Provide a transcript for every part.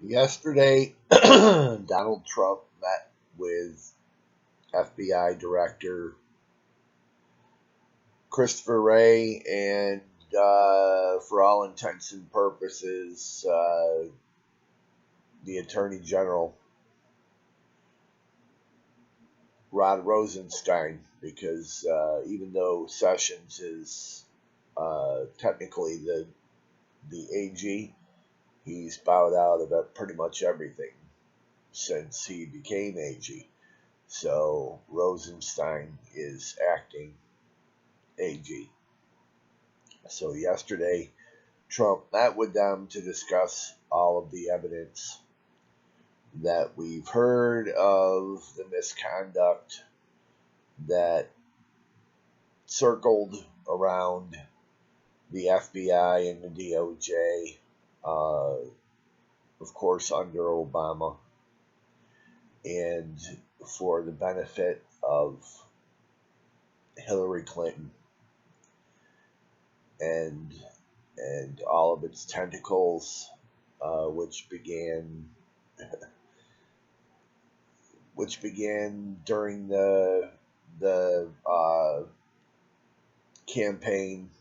Yesterday, Donald Trump met with FBI Director Christopher Wray and, for all intents and purposes, the Attorney General, Rosenstein, because even though Sessions is technically the AG, he's bowed out of pretty much everything since he became AG. So Rosenstein is acting AG. So yesterday, Trump met with them to discuss all of the evidence that we've heard of the misconduct that circled around the FBI and the DOJ, of course, under Obama, and for the benefit of Hillary Clinton and all of its tentacles, which began during the campaign,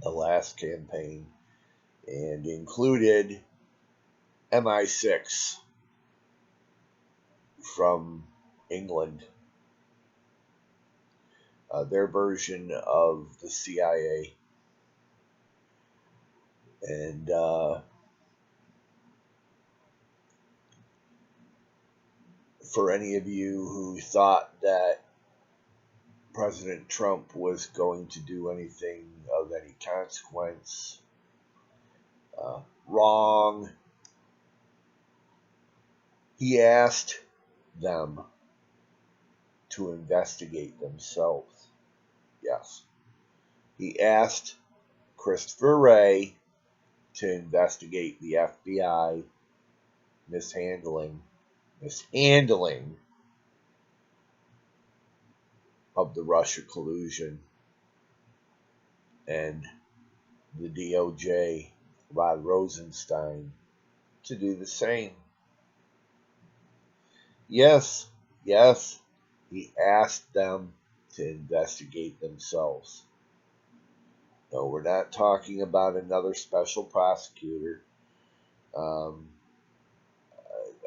the last campaign, and included MI6 from England, their version of the CIA. And for any of you who thought that President Trump was going to do anything of any consequence, wrong. He asked them to investigate themselves. Yes. He asked Christopher Wray to investigate the FBI mishandling of the Russia collusion, and the DOJ, Rod Rosenstein, to do the same. Yes, he asked them to investigate themselves. No, we're not talking about another special prosecutor.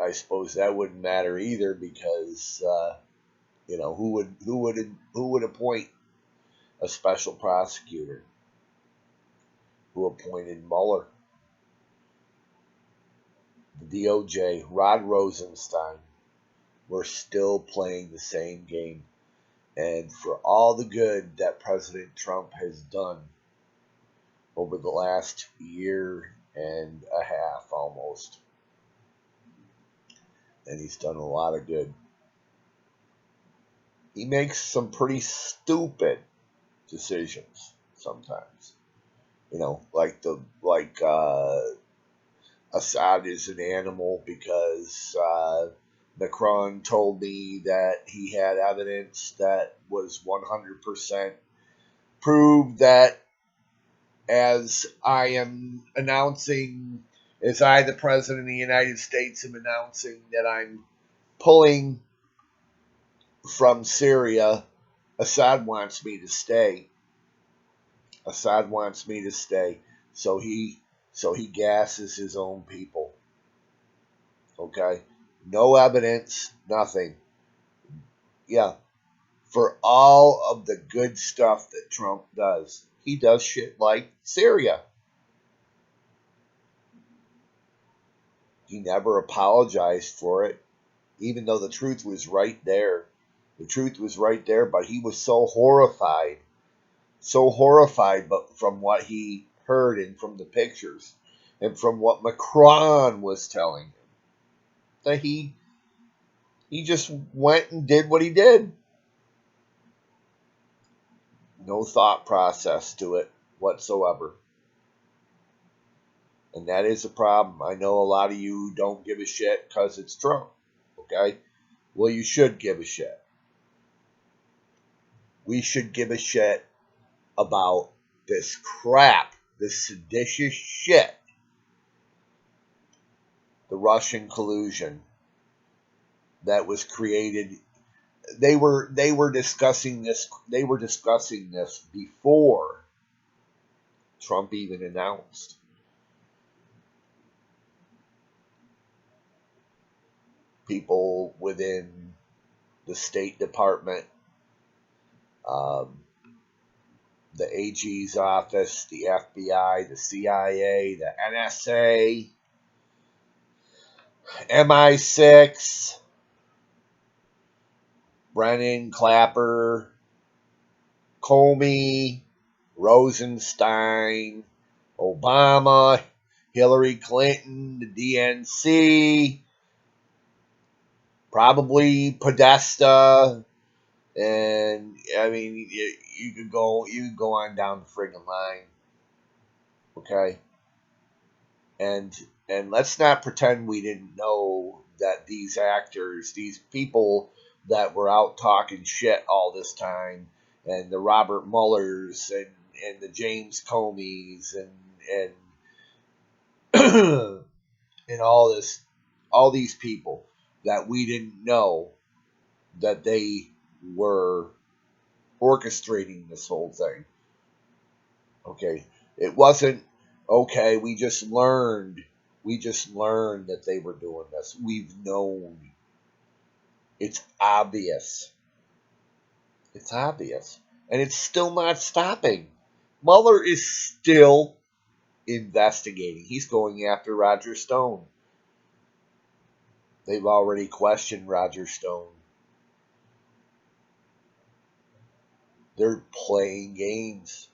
I suppose that wouldn't matter either, because who would appoint a special prosecutor? Who appointed Mueller? The DOJ, Rod Rosenstein. We're still playing the same game. And for all the good that President Trump has done over the last year and a half almost, and he's done a lot of good, he makes some pretty stupid decisions sometimes. Like Assad is an animal because Macron told me that he had evidence that was 100% proved that, as I, the President of the United States, am announcing that I'm pulling from Syria, Assad wants me to stay. So he gasses his own people. Okay? No evidence, nothing. Yeah. For all of the good stuff that Trump does, he does shit like Syria. He never apologized for it, even though the truth was right there. But he was so horrified but from what he heard and from the pictures and from what Macron was telling him, that he just went and did what he did. No thought process to it whatsoever. And that is a problem. I know a lot of you don't give a shit because it's Trump. Okay? Well, you should give a shit. We should give a shit about this crap, this seditious shit the Russian collusion that was created. They were discussing this. They were discussing this before Trump even announced. People within the State Department, the AG's office, the FBI, the CIA, the NSA, MI6, Brennan, Clapper, Comey, Rosenstein, Obama, Hillary Clinton, the DNC, probably Podesta, and I mean you could go on down the friggin' line, okay? And let's not pretend we didn't know that these actors, these people that were out talking shit all this time, and the Robert Muellers and the James Comeys and and all these people that we didn't know that they were orchestrating this whole thing. Okay, it wasn't okay. We just learned that they were doing this. We've known. It's obvious. It's obvious, and it's still not stopping. Mueller is still investigating. He's going after Roger Stone. They've already questioned Roger Stone. They're playing games.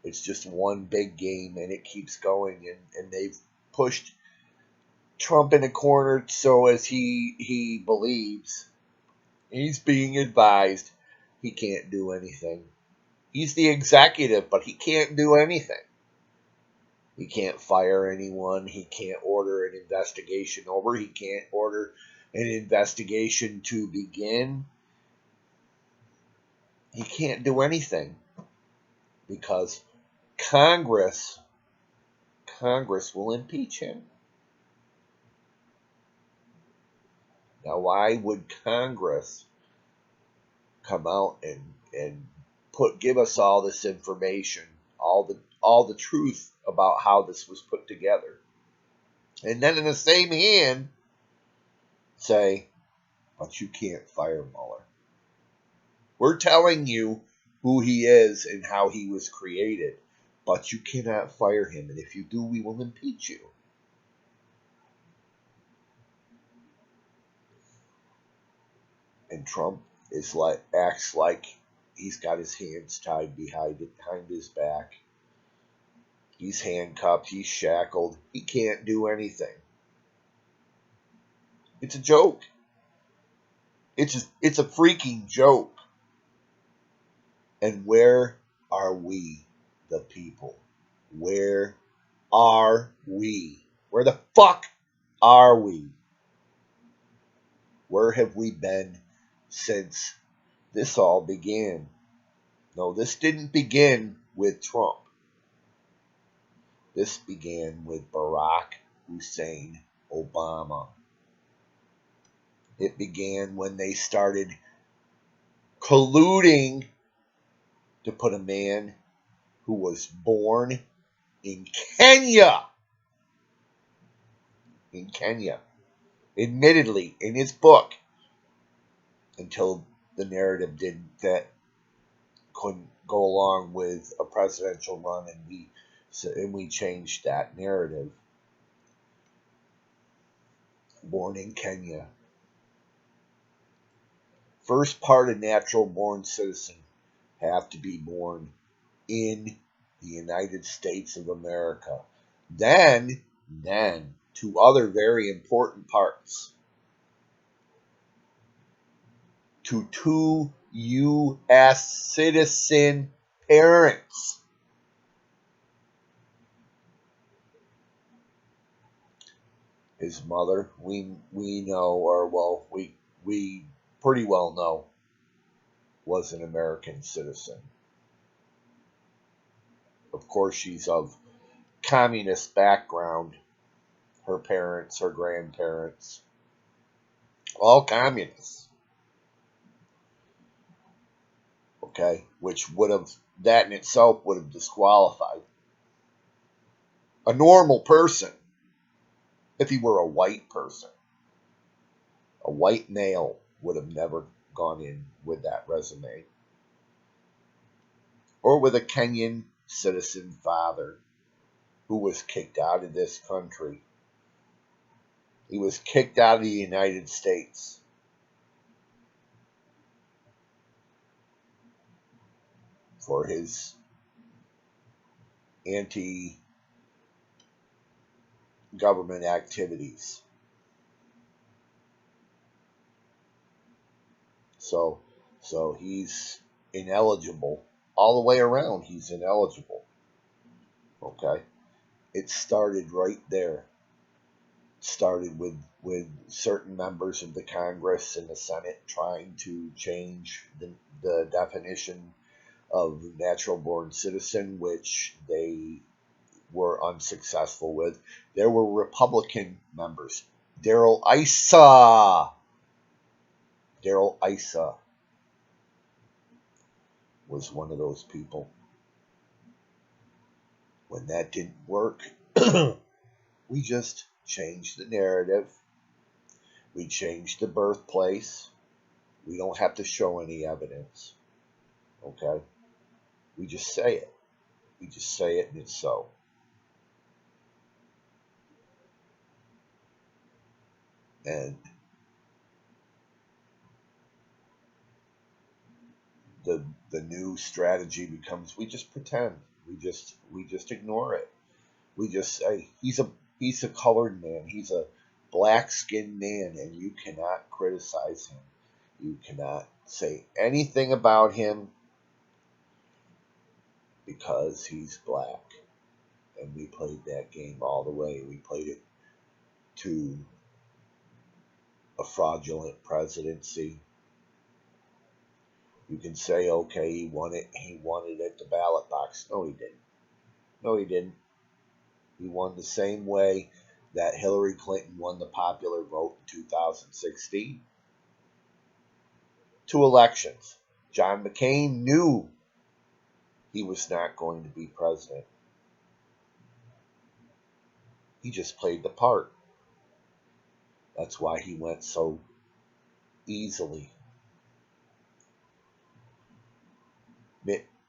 It's just one big game, and it keeps going. And they've pushed Trump in a corner, so as he believes, he's being advised, he can't do anything. He's the executive, but he can't do anything. He can't fire anyone. He can't order an investigation over. He can't order an investigation to begin. He can't do anything because Congress will impeach him. Now, why would Congress come out and give us all this information, all the truth about how this was put together, and then in the same hand say, but you can't fire Mueller. We're telling you who he is and how he was created, but you cannot fire him, and if you do, we will impeach you. And Trump acts like he's got his hands tied behind his back. He's handcuffed. He's shackled. He can't do anything. It's a joke. It's a freaking joke. And where are we, the people? Where are we? Where the fuck are we? Where have we been since this all began? No, this didn't begin with Trump. This began with Barack Hussein Obama. It began when they started colluding to put a man who was born in Kenya, admittedly in his book, until the narrative didn't fit, couldn't go along with a presidential run, and we changed that narrative. Born in Kenya. First part, a natural born citizen have to be born in the United States of America. Then, two other very important parts. To two U.S. citizen parents. His mother, we know, or well, we pretty well know, was an American citizen. Of course, she's of communist background. Her parents, her grandparents, all communists. Okay, which would have, that in itself would have disqualified a normal person if he were a white person. A white male would have never gone in with that resume. Or with a Kenyan citizen father who was kicked out of this country. He was kicked out of the United States. For his anti-government activities. So he's ineligible. All the way around, he's ineligible. Okay? It started right there. It started with certain members of the Congress and the Senate trying to change the definition of natural-born citizen, which they were unsuccessful with. There were Republican members. Darrell Issa was one of those people. When that didn't work, we just changed the narrative. We changed the birthplace. We don't have to show any evidence. Okay? We just say it. We just say it and it's so. And the new strategy becomes we just pretend. We just ignore it. We just say he's a colored man. He's a black-skinned man, and you cannot criticize him. You cannot say anything about him because he's black. And we played that game all the way. We played it to a fraudulent presidency. You can say, okay, he won it at the ballot box. No, he didn't. No, he didn't. He won the same way that Hillary Clinton won the popular vote in 2016. 2 elections. John McCain knew he was not going to be president. He just played the part. That's why he went so easily.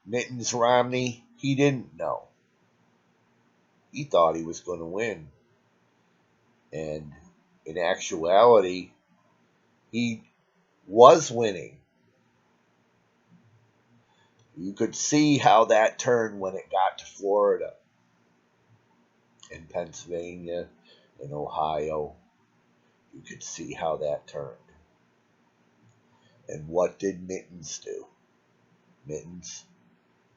Mittens Romney, he didn't know. He thought he was going to win. And in actuality, he was winning. You could see how that turned when it got to Florida and Pennsylvania and Ohio. You could see how that turned. And what did Mittens do? Mittens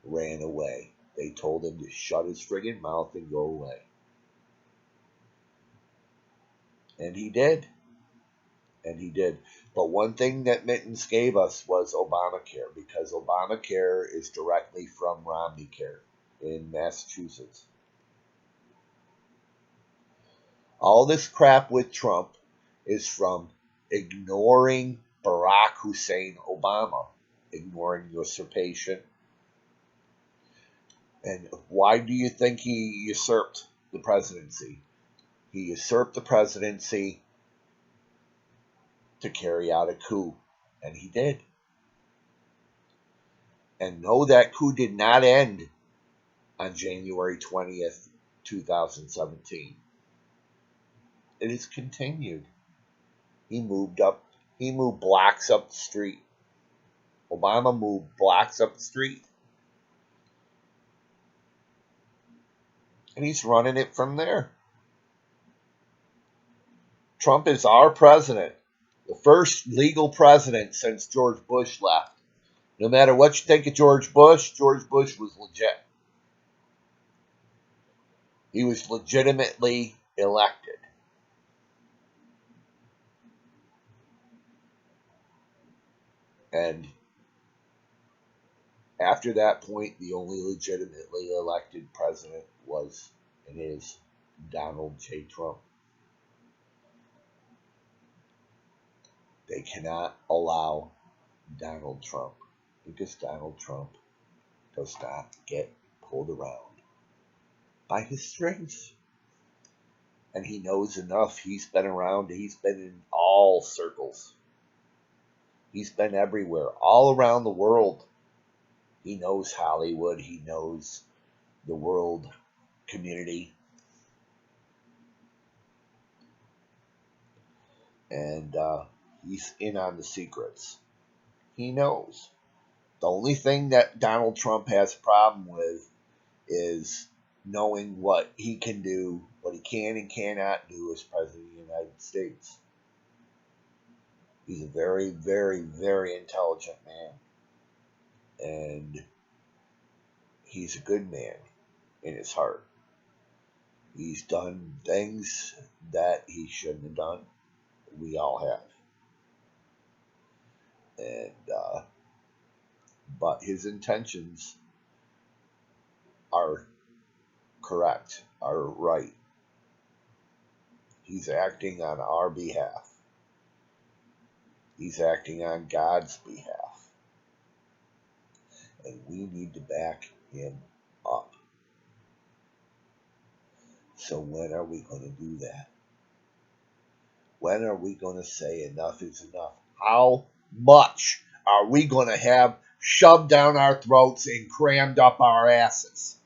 ran away. They told him to shut his friggin' mouth and go away. And he did. And he did. But one thing that Mittens gave us was Obamacare, because Obamacare is directly from Romneycare in Massachusetts. All this crap with Trump is from ignoring Barack Hussein Obama, ignoring usurpation. And why do you think he usurped the presidency? He usurped the presidency to carry out a coup, and he did. And no, that coup did not end on January 20th, 2017. It has continued. He moved blocks up the street. Obama moved blocks up the street. And he's running it from there. Trump is our president. The first legal president since George Bush left. No matter what you think of George Bush was legit. He was legitimately elected. And after that point, the only legitimately elected president was and it is Donald J. Trump. They cannot allow Donald Trump, because Donald Trump does not get pulled around by his strings. And he knows enough. He's been around. He's been in all circles. He's been everywhere, all around the world. He knows Hollywood. He knows the world community. And he's in on the secrets. He knows. The only thing that Donald Trump has a problem with is knowing what he can do, what he can and cannot do as President of the United States. He's a very, very, very intelligent man. And he's a good man in his heart. He's done things that he shouldn't have done. We all have. And but his intentions are correct, are right. He's acting on our behalf. He's acting on God's behalf. And we need to back him up. So when are we going to do that? When are we going to say enough is enough? How much are we going to have shoved down our throats and crammed up our asses?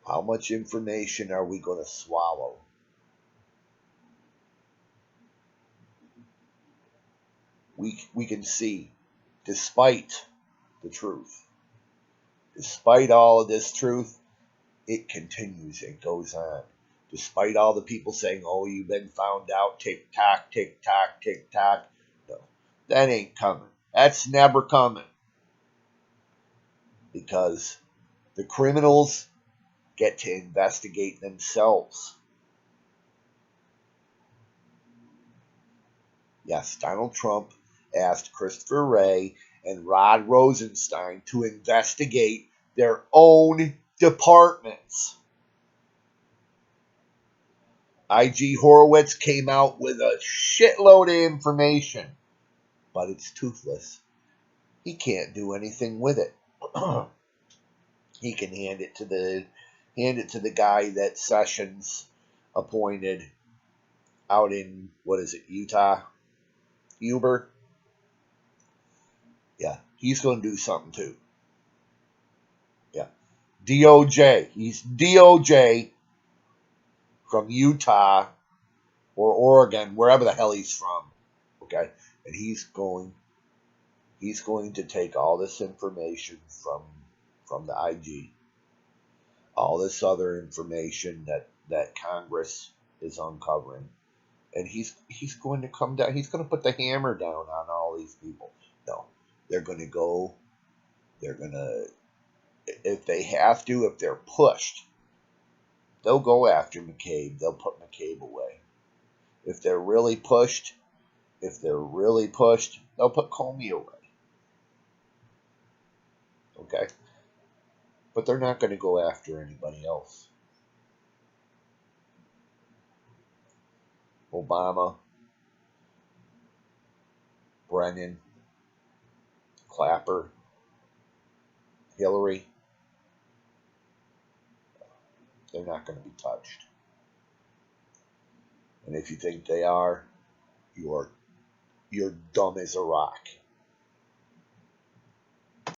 How much information are we going to swallow? We can see, despite the truth, despite all of this truth, it continues and goes on. Despite all the people saying, oh, you've been found out, tick-tock, tick-tock, tick-tock. No, that ain't coming. That's never coming. Because the criminals get to investigate themselves. Yes, Donald Trump asked Christopher Wray and Rod Rosenstein to investigate their own departments. IG Horowitz came out with a shitload of information, but it's toothless. He can't do anything with it. He can hand it to the guy that Sessions appointed out in, what is it, Utah? Uber? Yeah, he's going to do something too. Yeah. DOJ. He's DOJ from Utah or Oregon, wherever the hell he's from. Okay? And he's going to take all this information from the IG, all this other information that Congress is uncovering, and he's going to come down. He's going to put the hammer down on all these people. No, they're going to go. They're going to, if they have to, if they're pushed, they'll go after McCabe. They'll put McCabe away. If they're really pushed, they'll put Comey away. Okay? But they're not going to go after anybody else. Obama, Brennan, Clapper, Hillary, they're not going to be touched. And if you think they are, you're dumb as a rock.